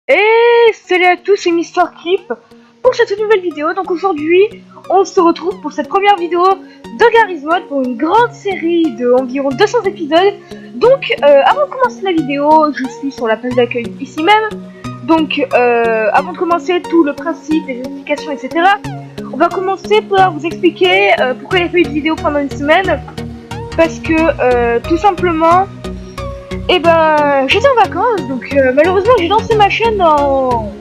Et salut à tous, c'est Mister Creep pour cette nouvelle vidéo. Donc aujourd'hui, on se retrouve pour cette première vidéo de Garry's Mod pour une grande série de environ 200 épisodes. Donc avant de commencer la vidéo, je suis sur la page d'accueil ici même. Donc avant de commencer tout le principe, les explications, etc., on va commencer par vous expliquer pourquoi il n'y a pas eu de vidéo pendant une semaine. Parce que tout simplement, j'étais en vacances, donc malheureusement j'ai lancé ma chaîne en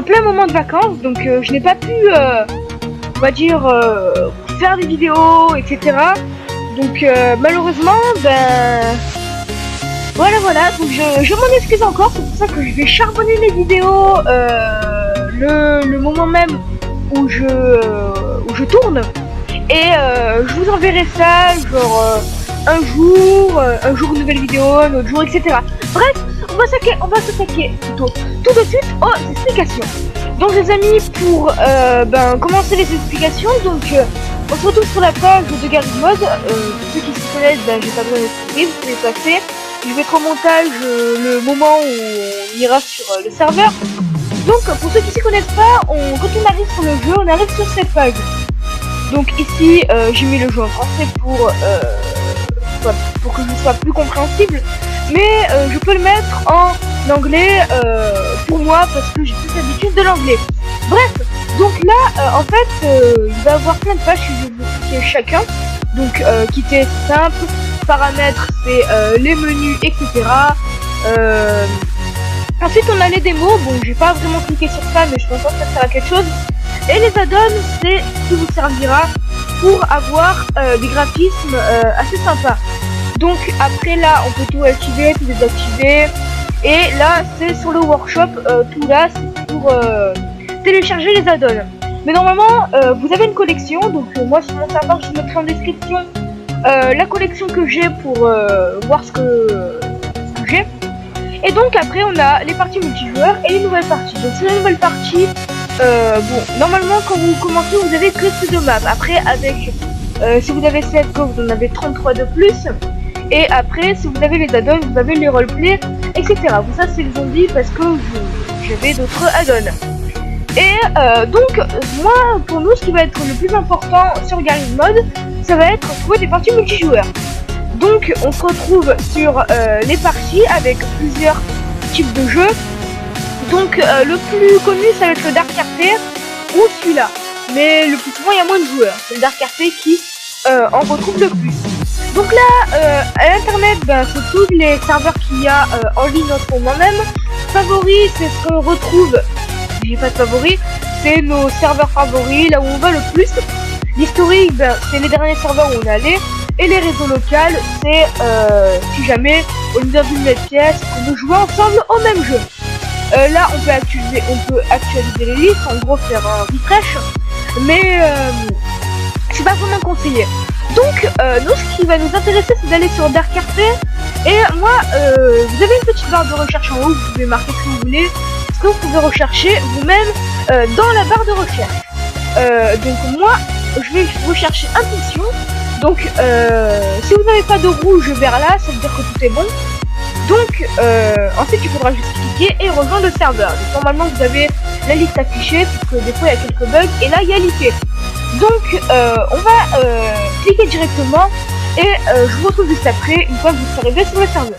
plein moment de vacances, donc je n'ai pas pu, on va dire, faire des vidéos, etc. Donc malheureusement, voilà, donc je m'en excuse encore, c'est pour ça que je vais charbonner les vidéos le moment même où je tourne, et je vous enverrai ça, genre... un jour une nouvelle vidéo, un autre jour, etc. Bref, on va s'attaquer plutôt tout de suite aux explications. Donc les amis, pour commencer les explications, donc on se retrouve sur la page de Garry's Mod. Pour ceux qui se connaissent, j'ai pas besoin d'expliquer, vous pouvez passer. Je vais mettre au montage le moment où on ira sur le serveur. Donc pour ceux qui s'y connaissent pas, quand on arrive sur le jeu, on arrive sur cette page. Donc ici, j'ai mis le jeu en français pour que je sois plus compréhensible, mais je peux le mettre en anglais pour moi parce que j'ai plus l'habitude de l'anglais. Bref, donc là en fait il va y avoir plein de pages, je vais vous expliquer chacun. Donc quitter c'est simple, paramètres c'est les menus, etc. Ensuite on a les démos, bon j'ai pas vraiment cliqué sur ça mais je pense que ça sert à quelque chose. Et les add-ons c'est ce qui vous servira pour avoir des graphismes assez sympas. Donc après là on peut tout activer, tout désactiver. Et là c'est sur le workshop, tout là c'est pour télécharger les add-ons. Mais normalement vous avez une collection, donc moi sur mon serveur je mettrai en description la collection que j'ai pour voir ce que j'ai. Et donc après on a les parties multijoueurs et les nouvelles parties. Donc c'est la nouvelle partie. Normalement quand vous commencez vous avez que ces deux maps. Après avec si vous avez 7 go vous en avez 33 de plus. Et après si vous avez les add-ons vous avez les roleplay, etc. Vous ça c'est le zombie parce que j'avais d'autres add-ons. Et donc moi pour nous ce qui va être le plus important sur Garry's Mod, ça va être trouver des parties multijoueurs. Donc on se retrouve sur les parties avec plusieurs types de jeux. Donc le plus connu ça va être le Dark RP ou celui-là. Mais le plus souvent il y a moins de joueurs. C'est le Dark RP qui en retrouve le plus. Donc là à l'internet c'est tous les serveurs qu'il y a en ligne en ce moment même. Favoris c'est ce qu'on retrouve. J'ai pas de favoris. C'est nos serveurs favoris, là où on va le plus. L'historique c'est les derniers serveurs où on est allé. Et les réseaux locaux c'est si jamais au lieu d'une même pièce on veut jouer ensemble au même jeu. Là on peut actualiser les listes, en gros faire un refresh, mais c'est pas vraiment conseillé. Donc nous ce qui va nous intéresser c'est d'aller sur Dark RP. Et moi vous avez une petite barre de recherche en haut, vous pouvez marquer ce que vous voulez, ce que vous pouvez rechercher vous-même dans la barre de recherche. Donc moi je vais rechercher Impulsion. Donc si vous n'avez pas de rouge vers là, ça veut dire que tout est bon. Donc ensuite il faudra juste cliquer et rejoindre le serveur. Donc normalement vous avez la liste affichée, puisque des fois il y a quelques bugs, et là il y a l'IP. Donc on va cliquer directement et je vous retrouve juste après, une fois que vous serez arrivé sur le serveur.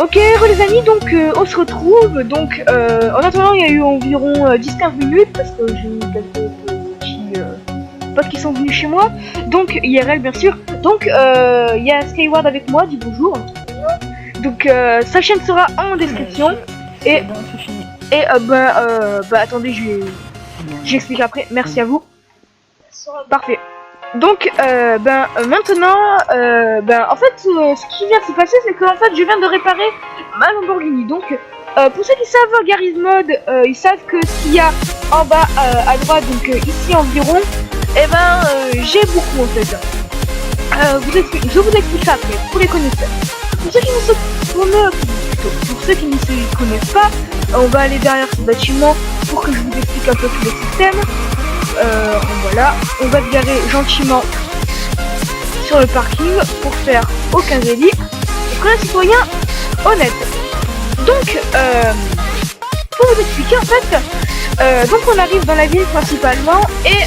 Ok les amis, donc on se retrouve. Donc en attendant il y a eu environ 10-15 minutes, parce que j'ai eu quelques petits potes qui sont venus chez moi. Donc IRL bien sûr. Donc il y a Skyward avec moi, dis bonjour. Donc sa chaîne sera en description. Et attendez, j'explique après. Merci à vous. Parfait. Donc maintenant en fait ce qui vient de se passer c'est que en fait je viens de réparer ma Lamborghini. Donc pour ceux qui savent Garry's Mod, ils savent que ce qu'il y a en bas à droite, donc ici environ, j'ai beaucoup en fait. Je vous explique ça après pour les connaisseurs. Pour ceux qui ne se connaissent pas, on va aller derrière ce bâtiment pour que je vous explique un peu tout le système. Voilà, on va se garer gentiment sur le parking pour faire aucun délit. Donc un citoyen honnête. Donc pour vous expliquer en fait, donc on arrive dans la ville principalement et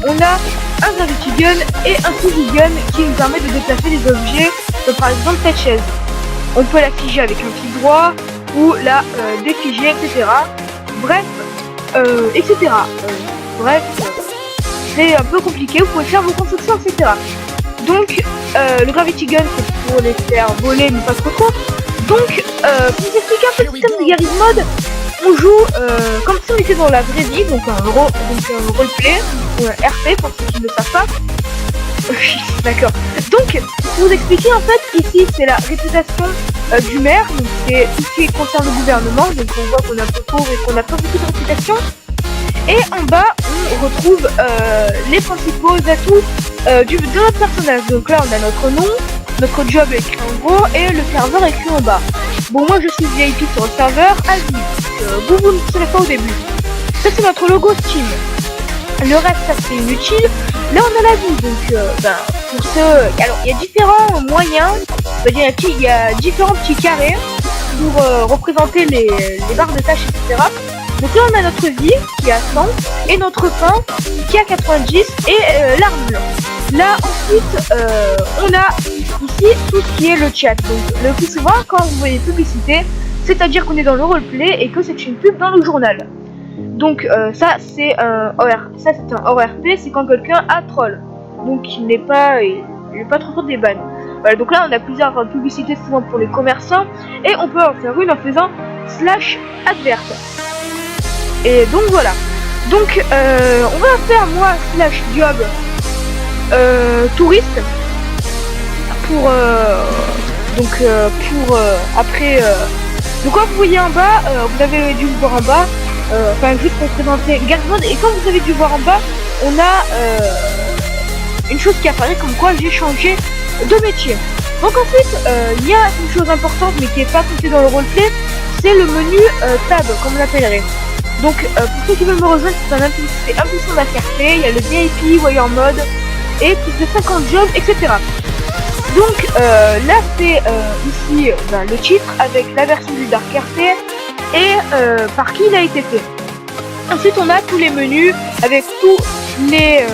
on a un Gravity Gun et un Fuzzy Gun qui nous permet de déplacer des objets, par exemple cette chaise. On peut la figer avec un clic droit ou la défiger, etc. Bref, etc. Bref, c'est un peu compliqué, vous pouvez faire vos constructions, etc. Donc, le Gravity Gun, c'est pour les faire voler, mais pas trop. Donc, pour vous expliquer un peu le système de Garry's Mod, on joue comme si on était dans la vraie vie, donc un roleplay, ou un RP pour ceux qui ne le savent pas. D'accord. Donc, pour vous expliquer, en fait, ici, c'est la réputation du maire, donc c'est tout ce qui concerne le gouvernement, donc on voit qu'on est un peu pauvre et qu'on n'a pas beaucoup de réputation. Et en bas, on retrouve les principaux atouts de notre personnage. Donc là, on a notre nom, notre job écrit en gros et le serveur écrit en bas. Bon, moi je suis VIP sur le serveur Asie. Vous ne savez pas au début. Ça, c'est notre logo Steam. Le reste, ça c'est inutile. Là, on a la vie. Donc, pour ceux. Alors, il y a différents moyens. C'est-à-dire, il y a différents petits carrés pour représenter les barres de tâches, etc. Donc là on a notre vie qui est à 100 et notre pain qui est à 90 et l'armure. Là ensuite on a ici tout ce qui est le chat. Donc le plus souvent quand vous voyez publicité, c'est-à-dire qu'on est dans le roleplay et que c'est une pub dans le journal. Donc ça c'est un ORP, c'est quand quelqu'un a troll. Donc il n'est pas trop des bannes. Voilà, donc là on a plusieurs publicités souvent pour les commerçants et on peut en faire une en faisant /advert. Et donc voilà. Donc on va faire moi /job touriste pour après donc quand vous voyez en bas, vous avez dû le voir en bas, enfin juste pour présenter Garry's Mod, et quand vous avez dû voir en bas, on a une chose qui apparaît comme quoi j'ai changé de métier. Donc ensuite il y a une chose importante mais qui est pas comptée dans le roleplay, c'est le menu tab comme on l'appellerait. Donc pour ceux qui veulent me rejoindre, c'est impulsion d'ACRP, il y a le VIP, Wire Mode et plus de 50 jobs, etc. Donc là c'est ici le titre avec la version du Dark RP et par qui il a été fait. Ensuite on a tous les menus avec tous les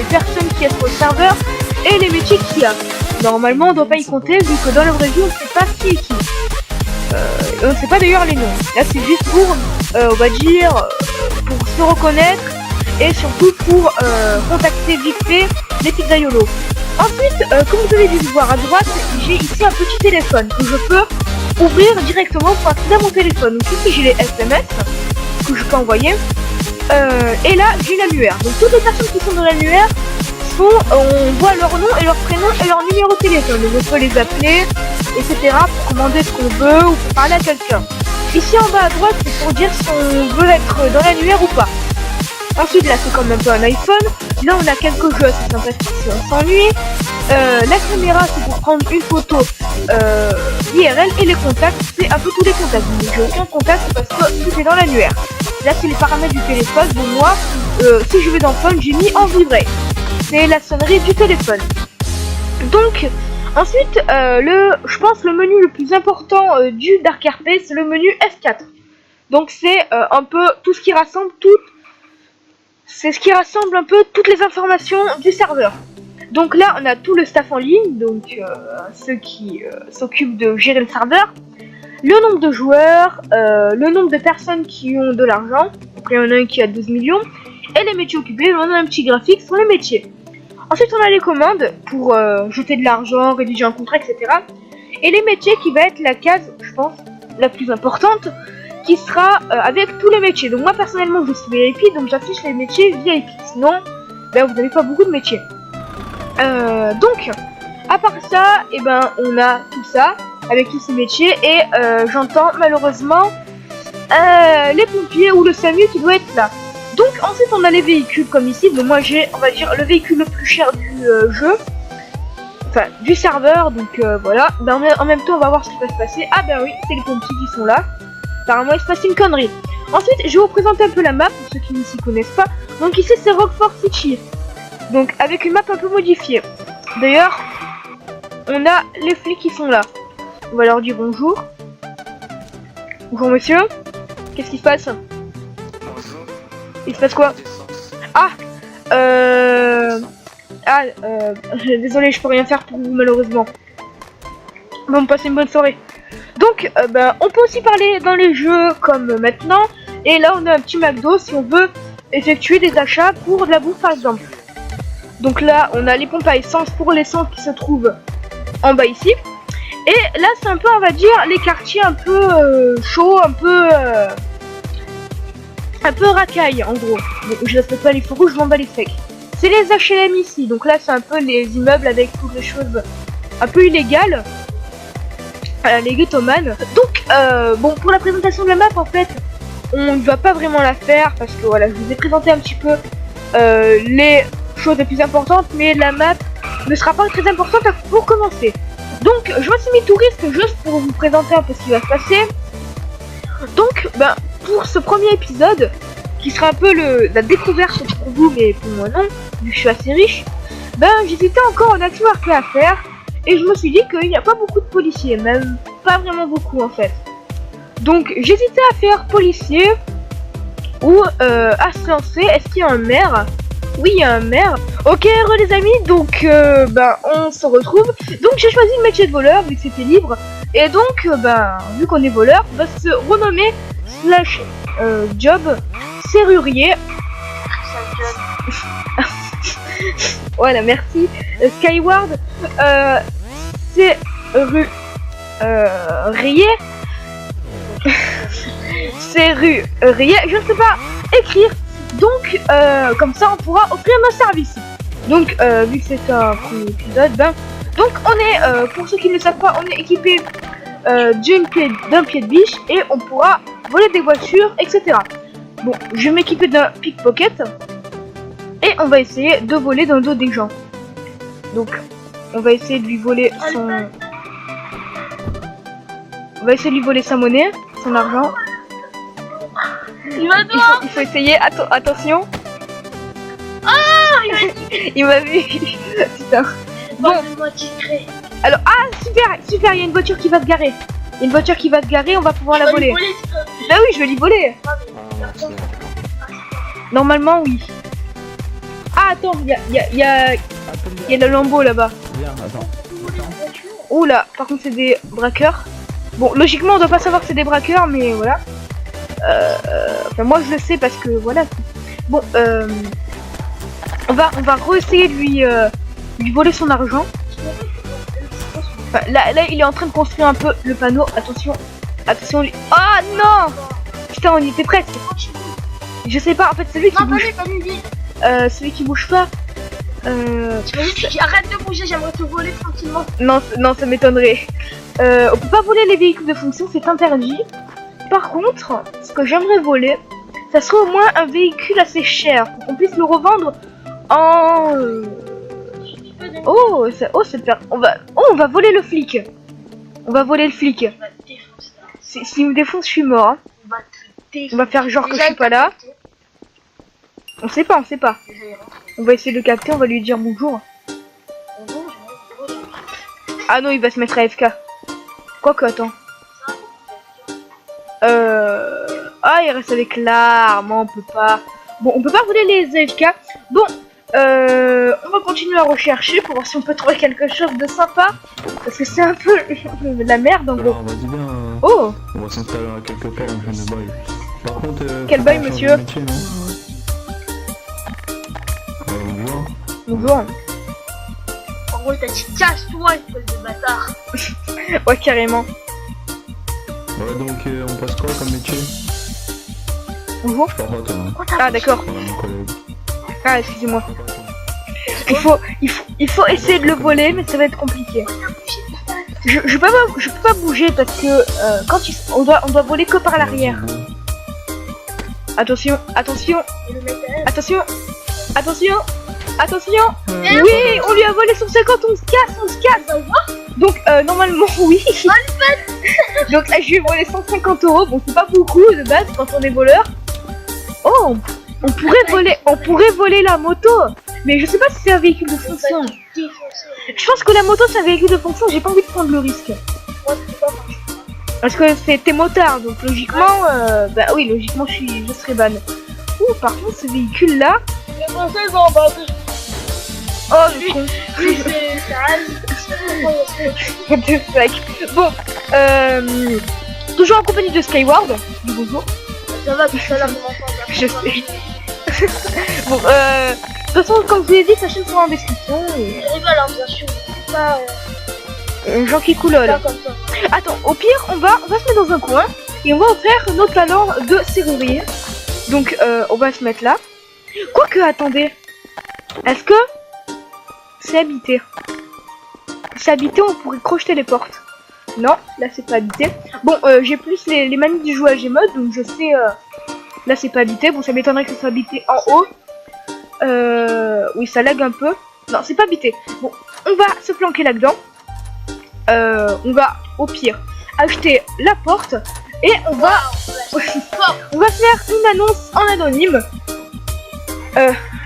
personnes qui sont sur le serveur et les métiers qu'il y a. Normalement on doit pas y compter vu que dans la vraie vie on sait pas qui est qui. On sait pas d'ailleurs les noms. Là c'est juste pour, on va dire, pour se reconnaître et surtout pour contacter vite fait les pizzaiolos. Ensuite, comme vous avez dû le voir à droite, j'ai ici un petit téléphone que je peux ouvrir directement pour accéder à mon téléphone. Donc ici j'ai les SMS que je peux envoyer. Et là j'ai l'annuaire. Donc toutes les personnes qui sont dans l'annuaire on voit leur nom et leur prénom et leur numéro de téléphone. Donc on peut les appeler, etc. pour commander ce qu'on veut ou pour parler à quelqu'un. Ici en bas à droite c'est pour dire si on veut être dans l'annuaire ou pas. Ensuite là c'est comme un peu un iPhone. Là on a quelques jeux, c'est sympathique si on s'ennuie. La caméra c'est pour prendre une photo IRL et les contacts c'est un peu tous les contacts. Donc j'ai aucun contact parce que tout est dans l'annuaire. Là c'est les paramètres du téléphone. Donc moi si je vais dans Phone j'ai mis en vibrer. C'est la sonnerie du téléphone. Donc ensuite je pense le menu le plus important du Dark RP c'est le menu F4. Donc c'est un peu tout ce qui rassemble un peu toutes les informations du serveur. Donc là on a tout le staff en ligne, donc ceux qui s'occupent de gérer le serveur, le nombre de joueurs, le nombre de personnes qui ont de l'argent, donc là il y en a un qui a 12 millions, et les métiers occupés, on a un petit graphique sur les métiers. Ensuite on a les commandes pour jeter de l'argent, rédiger un contrat, etc. Et les métiers qui va être la case, je pense, la plus importante, qui sera avec tous les métiers. Donc moi personnellement je suis VIP, donc j'affiche les métiers VIP. Sinon, ben, vous n'avez pas beaucoup de métiers. Donc, à part ça, et ben on a tout ça avec tous ces métiers et j'entends malheureusement les pompiers ou le SAMU qui doit être là. Donc ensuite on a les véhicules comme ici. Donc moi j'ai, on va dire, le véhicule le plus cher du jeu, enfin du serveur. Donc voilà. Ben, en même temps on va voir ce qui va se passer. Ah ben oui, c'est les pompiers qui sont là. Apparemment il se passe une connerie. Ensuite je vais vous présenter un peu la map pour ceux qui ne s'y connaissent pas. Donc ici c'est Rockford City. Donc avec une map un peu modifiée. D'ailleurs on a les flics qui sont là. On va leur dire bonjour. Bonjour monsieur. Qu'est-ce qui se passe? Bonjour. Il se passe quoi? Ah désolé, je peux rien faire pour vous malheureusement. Bon, passez une bonne soirée. Donc, on peut aussi parler dans les jeux comme maintenant. Et là, on a un petit McDo si on veut effectuer des achats pour de la bouffe par exemple. Donc là, on a les pompes à essence pour l'essence qui se trouve en bas ici. Et là, c'est un peu, on va dire, les quartiers un peu chauds, un peu racailles en gros. Bon, je respecte pas les feux rouges, je m'en bats les steaks. C'est les HLM ici, donc là c'est un peu les immeubles avec toutes les choses un peu illégales. Les ghettomanes. Donc bon, pour la présentation de la map en fait, on ne va pas vraiment la faire parce que voilà, je vous ai présenté un petit peu les choses les plus importantes, mais la map ne sera pas très importante pour commencer. Donc je me suis mis touriste juste pour vous présenter un peu ce qui va se passer. Donc pour ce premier épisode, qui sera un peu la découverte pour vous, mais pour moi non, vu que je suis assez riche, j'hésitais encore en action RP à faire, et je me suis dit qu'il n'y a pas beaucoup de policiers, même pas vraiment beaucoup en fait. Donc j'hésitais à faire policier, ou à se lancer. Est-ce qu'il y a un maire? Oui, il y a un maire. Ok, les amis, donc on se retrouve. Donc j'ai choisi le métier de voleur, vu que c'était libre, et donc vu qu'on est voleur, on va se renommer / job serrurier. Voilà, merci. Skyward serrurier. Serrurier, je ne sais pas écrire. Donc comme ça on pourra offrir nos services. Donc vu que c'est un premier épisode, donc on est pour ceux qui ne le savent pas, on est équipé d'un pied de biche et on pourra voler des voitures, etc. Bon, je vais m'équiper d'un pickpocket et on va essayer de voler dans le dos des gens. Donc, on va essayer de lui voler son... On va essayer de lui voler sa monnaie, son argent. Il faut essayer, attention. Il m'a vu. Putain. Bon. Alors, super, il y a une voiture qui va se garer. Il y a une voiture qui va se garer, on va pouvoir la voler. Bah oui, je vais l'y voler. Normalement, oui. Ah, attends, il y a le Lambo là-bas. Oula, par contre, c'est des braqueurs. Bon, logiquement, on doit pas savoir que c'est des braqueurs, mais voilà. Enfin, moi, je le sais parce que voilà. Bon, on va re-essayer de lui voler son argent. Enfin, là, il est en train de construire un peu le panneau. Attention, lui. Oh non! Putain, on y était presque. Je sais pas, en fait, c'est lui qui bouge. Celui qui bouge pas. Arrête de bouger, j'aimerais te voler tranquillement. Non, ça m'étonnerait. On peut pas voler les véhicules de fonction, c'est interdit. Par contre, ce que j'aimerais voler, ça serait au moins un véhicule assez cher pour qu'on puisse le revendre en. On va voler le flic. On va voler le flic. S'il me défonce, je suis mort. Hein. On va faire genre que je suis pas là. On sait pas. On va essayer de le capter, on va lui dire bonjour. Ah non, il va se mettre à FK. Quoique, attends. Ah, il reste avec l'arme, on peut pas. Bon, on peut pas voler les AFK. Bon, on va continuer à rechercher pour voir si on peut trouver quelque chose de sympa. Parce que c'est un peu la merde en gros. On va dire bien. Oh! On va s'installer à quelque part en train de bail. Par contre. Quel bail, monsieur? Bonjour. Bonjour. En gros, t'as dit casse-toi, espèce de bâtard. Ouais, carrément. Voilà, donc on passe quoi comme métier? Bonjour. Je parle pas toi. Hein. Ah, d'accord. Voilà, mon collègue. Ah, excusez-moi. Il faut essayer de le voler, mais ça va être compliqué. Je peux pas bouger parce que quand on doit voler que par l'arrière. Attention. Oui, on lui a volé son 50, on se casse. Donc normalement oui. Donc là je lui ai volé 150 €. Bon, c'est pas beaucoup de base quand on est voleur. Oh, on pourrait voler la moto. Mais je sais pas si c'est un véhicule de fonction. Je pense que la moto c'est un véhicule de fonction, j'ai pas envie de prendre le risque. Moi, c'est pas moi. Parce que c'était motard, donc logiquement, bah oui, logiquement, je serais ban. Ouh, par contre, ce véhicule-là... Les Français sont bandés. Oh, le con. Oui, c'est What the fuck. Bon, toujours en compagnie de Skyward. Bonjour. ça va, tout ça là, mon enfant. Je sais. Bon, de toute façon, comme je vous l'ai dit, sa chaîne sera en description. Et... Je rigole, hein, bien sûr. C'est pas, Jean qui coulole. pas comme ça. Attends, au pire, on va se mettre dans un coin et on va faire notre talent de serrurier. Donc, on va se mettre là. Quoique, attendez. Est-ce que c'est habité? Si c'est habité, on pourrait crocheter les portes. Non, là c'est pas habité. Bon, j'ai plus les manies du jouage Gmod, donc je sais... là c'est pas habité. Bon, ça m'étonnerait que ce soit habité en haut. Oui, ça lag un peu. Non, c'est pas habité. Bon, on va se planquer là-dedans. On va, au pire, acheter la porte. Et on va... on va faire une annonce en anonyme.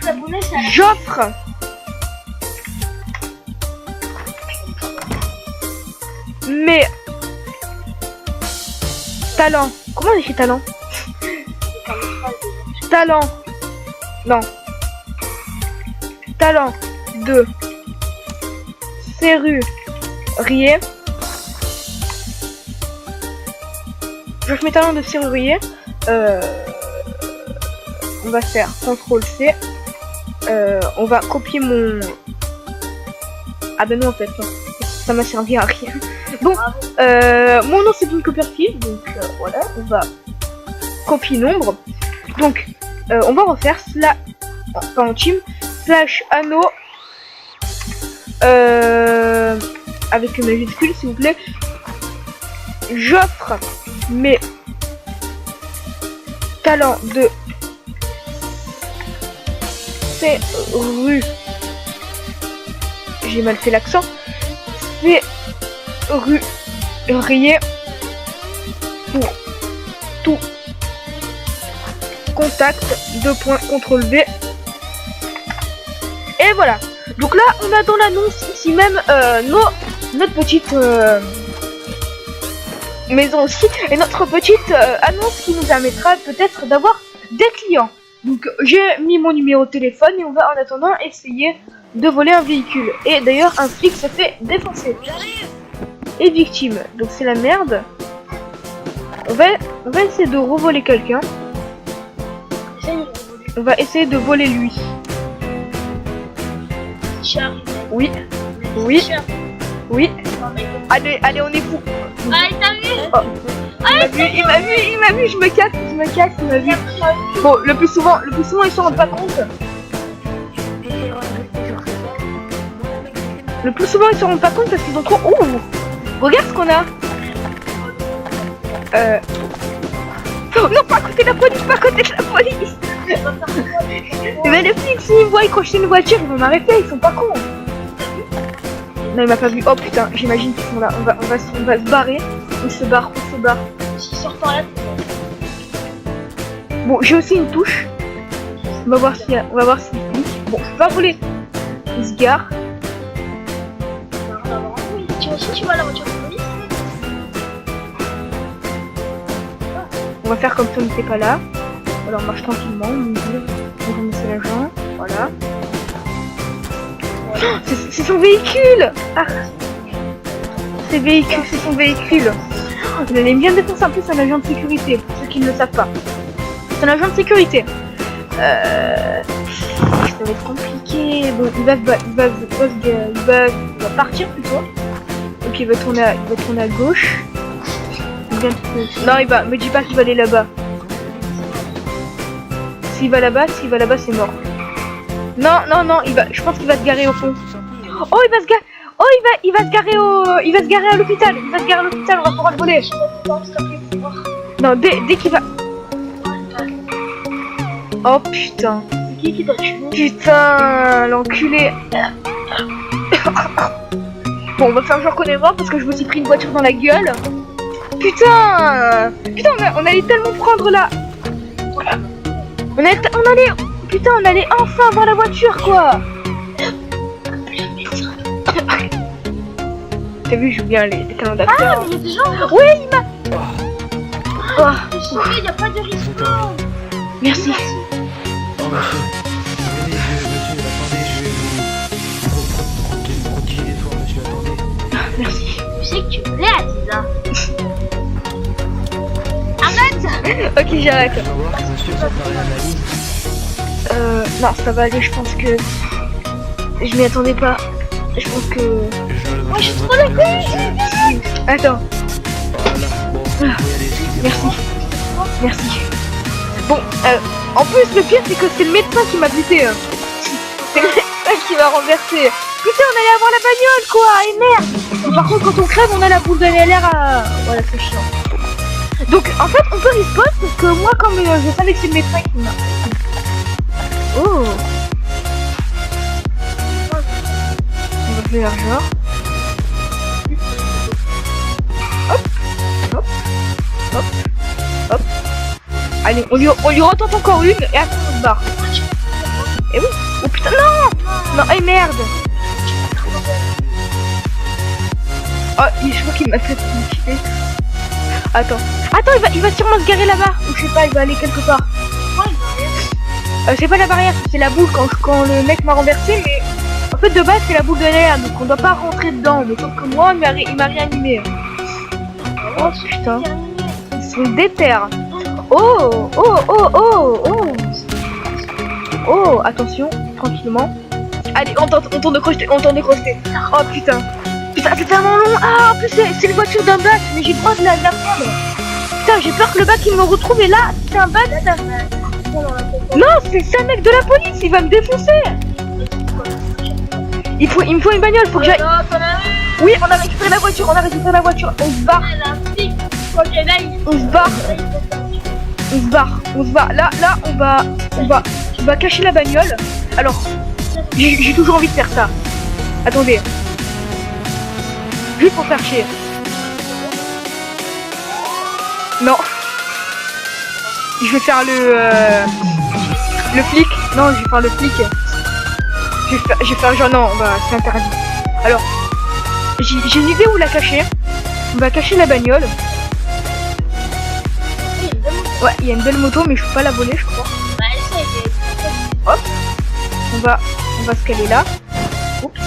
S'abonner, ça J'offre... mes talents. Comment on écrit talent? Talent. Non. Talent de serrurier. Je mes talents de serrurier. On va faire CTRL C. On va copier mon... Ah ben non en fait, non. Ça m'a servi à rien. Bon, mon nom c'est Bin Copperfield, donc voilà, on va copier nombre. Donc, on va refaire cela, enfin en team, slash anneau, avec une majuscule s'il vous plaît. J'offre mes talents de serrurier. J'ai mal fait l'accent. Serrurier pour tout contact, CTRL V. Et voilà. Donc là, on a dans l'annonce ici même notre petite maison aussi et notre petite annonce qui nous permettra peut-être d'avoir des clients. Donc j'ai mis mon numéro de téléphone et on va en attendant essayer de voler un véhicule. Et d'ailleurs un flic se fait défoncer. Et victime. Donc c'est la merde. On va essayer de revoler quelqu'un. On va essayer de voler lui. Oui. Oui. Oui. Allez, on est fou. Ah, t'as vu? Oh. Il m'a vu, je me casse, il m'a vu. Bon, le plus souvent, ils s'en rendent pas compte. Le plus souvent, ils s'en rendent pas compte parce qu'ils ont trop... Oh, regarde ce qu'on a. Oh, non, pas à côté de la police, pas à côté de la police. Mais les flics, s'ils me voient crocheter une voiture, ils vont m'arrêter, ils sont pas cons. Non, il m'a pas vu. Oh putain, j'imagine qu'ils sont là. On va se barrer. On se barre. S'ils sortent par là, Bon, j'ai aussi une touche. On va voir s'il y a... On va voir s'il flic. Bon, je peux pas voler. Il se gare. oui, tu aussi tu vois la voiture de police? On va faire comme si on n'était pas là. Alors on marche tranquillement. On va ramasser l'agent. Voilà. Oh, c'est son véhicule. Ah. C'est son véhicule. Oh, il allait bien défoncer. En plus, c'est un agent de sécurité. Pour ceux qui ne le savent pas. C'est un agent de sécurité. Ça va être compliqué. Bon, il va partir plutôt. Donc il va tourner à gauche. Non, me dis pas qu'il va aller là-bas. S'il va là-bas, c'est mort. Non, je pense qu'il va se garer au fond. Oh, il va se garer. Oh, il va se garer à l'hôpital. On va pouvoir le voler. Non, dès qu'il va... Oh putain. Qui doit tuer? Putain, l'enculé. Bon, on va faire genre qu'on est mort parce que je me suis pris une voiture dans la gueule. Putain, on allait tellement prendre là. On allait enfin voir la voiture quoi. T'as vu, je joue bien les talents Ah, d'acteur. mais il y a des gens. Oui, il m'a... Oh, Il n'y a pas de respawn. merci. Oh monsieur, venez, monsieur, attendez, je vais vous protéger les toits, monsieur, attendez. Merci. Tu sais que tu me l'as, Aziza. Arrête. Ok, j'arrête. Je vais voir, monsieur, ça paraît analyse. Non, ça va aller, je pense que... Je m'y attendais pas. Je pense que... Moi, je suis trop d'accord. Attends, Voilà, bon, vous pouvez aller, excusez-moi. merci. Bon, en plus, le pire, c'est que c'est le médecin qui m'a buté. C'est le médecin qui m'a renversé. Putain, on allait avoir la bagnole, quoi. Et merde. Et par contre, quand on crève, on a la boule de LR à... Voilà, c'est chiant. Donc, en fait, on peut respawn parce que moi, comme je savais que c'est le médecin qui m'a... Oh. On va faire genre... Hop, hop, hop, hop. Allez, on lui retente encore une et après on se barre. Et oui. Oh putain, non. Non, et merde. Oh, je crois qu'il m'a fait kiffer. Attends, il va sûrement se garer là-bas. Ou je sais pas, il va aller quelque part. C'est pas la barrière, c'est la boule quand le mec m'a renversé, mais en fait de base c'est la boule de l'air, donc on doit pas rentrer dedans. Mais sauf que moi, il m'a réanimé. Oh putain, ils sont déter. Oh, oh, oh, oh, oh. Oh, attention, tranquillement. Allez, on tourne de crocheter, Oh putain. Putain, c'est tellement long. Ah, en plus c'est une voiture d'un bac, mais j'ai le droit de la prendre. Putain, j'ai peur que le bac il me retrouve et là, c'est un bac. Non, c'est un mec de la police, il va me défoncer. Il me faut une bagnole, faut que j'aille. Oui, on a récupéré la voiture, on se barre. On se barre. Là, on va cacher la bagnole. Alors, j'ai toujours envie de faire ça. Attendez. Juste pour faire chier. Non. Je vais faire le flic. Non, je vais faire le flic. Je vais faire genre non, bah c'est interdit. Alors, j'ai une idée où la cacher. On va cacher la bagnole. Ouais, il y a une belle moto, mais je peux pas la voler, je crois. Hop. On va se caler là. Oups.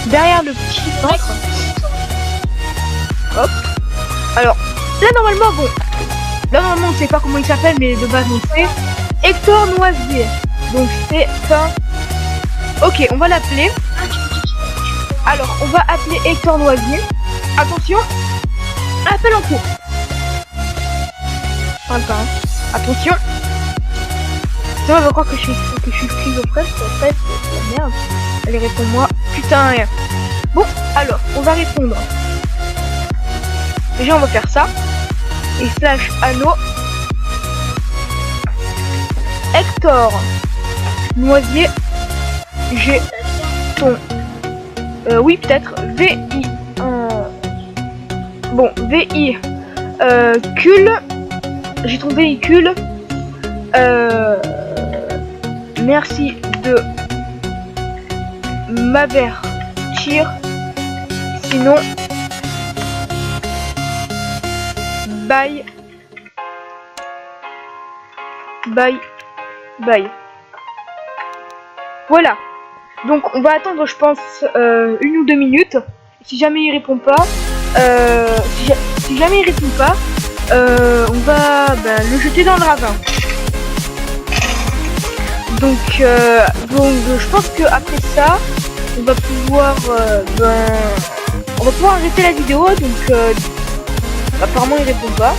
Derrière le petit centre. Hop. Alors, là normalement, bon. Là normalement on sait pas comment il s'appelle, mais de base on sait. Hector Noisier. Donc c'est un... Ok, on va l'appeler. Alors, on va appeler Hector Noisier. Attention. Appel en cours. Enfin, attention. Ça va croire que je suis schizophrène, en fait, c'est la merde. Allez, réponds-moi. Putain, rien. Bon, alors, on va répondre. Déjà, on va faire ça. Et slash anneau. Hector Noisier. J'ai ton... oui, peut-être. VI. Bon, VI. Cul. J'ai ton véhicule. Merci de m'avertir. Sinon, bye. Bye. Bye. Voilà. Donc on va attendre, je pense, 1 ou 2 minutes. Si jamais il répond pas, si jamais il répond pas, on va le jeter dans le ravin. Donc je pense que après ça, on va pouvoir, arrêter la vidéo. Donc apparemment il répond pas.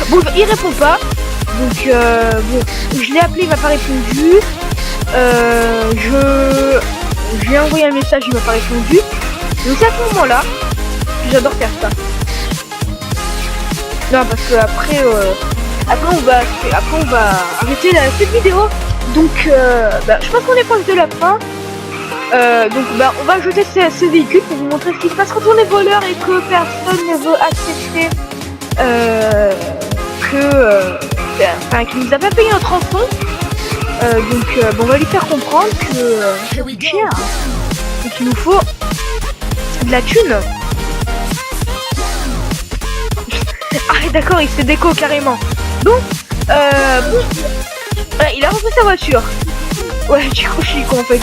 Bon, il répond pas. Donc bon, je l'ai appelé, il m'a pas répondu. Je lui ai envoyé un message, il m'a pas répondu. Donc c'est à ce moment-là que j'adore faire ça. Non, parce que après on va arrêter cette vidéo. Donc je pense qu'on est proche de la fin. Donc on va jeter ce véhicule pour vous montrer ce qui se passe quand on est voleur et que personne ne veut accepter qu'il nous a pas payé notre rançon. Donc on va lui faire comprendre que c'est cher et qu'il nous faut de la thune. Ah d'accord, il se fait déco carrément. Donc, bon, ouais, il a refait sa voiture. Ouais, du coup, je suis con en fait.